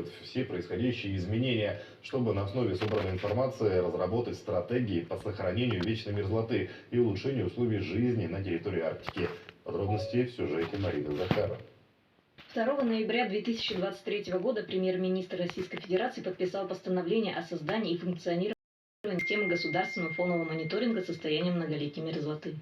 учитывать все происходящие изменения, чтобы на основе собранной информации разработать стратегии по сохранению вечной мерзлоты и улучшению условий жизни на территории Арктики. Подробности в сюжете Марины Захаровой. 2 ноября 2023 года премьер-министр Российской Федерации подписал постановление о создании и функционировании системы государственного фонового мониторинга состояния многолетней мерзлоты.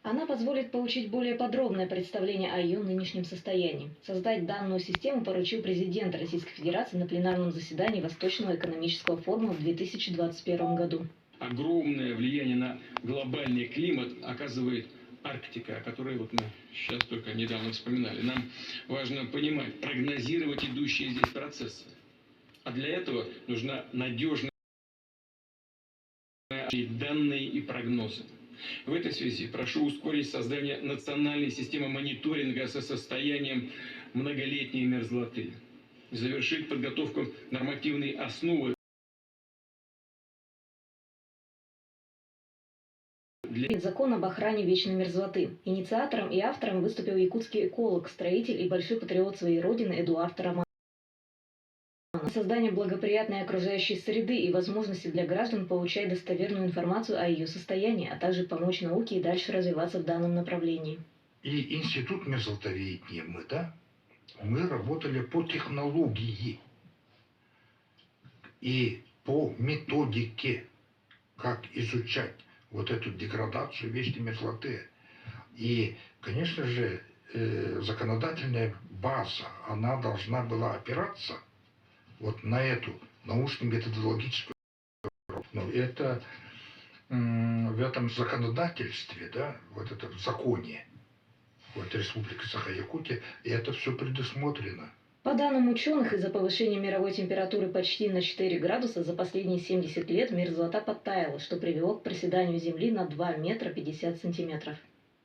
Она позволит получить более подробное представление о ее нынешнем состоянии. Создать данную систему поручил президент Российской Федерации на пленарном заседании Восточного экономического форума в 2021 году. Огромное влияние на глобальный климат оказывает Арктика, о которой вот мы сейчас только недавно вспоминали. Нам важно понимать, прогнозировать идущие здесь процессы. А для этого нужна надежная данные и прогнозы. В этой связи прошу ускорить создание национальной системы мониторинга со состоянием многолетней мерзлоты, завершить подготовку нормативной основы для закона об охране вечной мерзлоты. Инициатором и автором выступил якутский эколог, строитель и большой патриот своей родины Эдуард Романов. Создание благоприятной окружающей среды и возможности для граждан получать достоверную информацию о ее состоянии, а также помочь науке и дальше развиваться в данном направлении. И институт мерзлотоведения мы работали по технологии и по методике, как изучать вот эту деградацию вечной мерзлоты. И, конечно же, законодательная база, она должна была опираться вот на эту научно-методологическую. Но это в этом законодательстве, да, вот это в законе вот Республики Саха-Якутия, и это все предусмотрено. По данным ученых, из-за повышения мировой температуры почти на 4 градуса за последние 70 лет мерзлота подтаяла, что привело к проседанию Земли на 2 метра 50 сантиметров.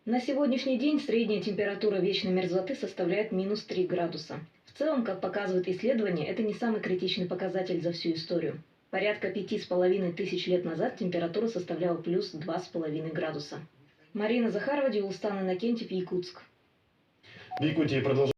На сегодняшний день средняя температура вечной мерзлоты составляет минус 3 градуса. В целом, как показывают исследования, это не самый критичный показатель за всю историю. Порядка 5500 лет назад температура составляла плюс 2,5 градуса. Марина Захарова, Дилустан Иннокентьев, Якутск. В Якутии продолжают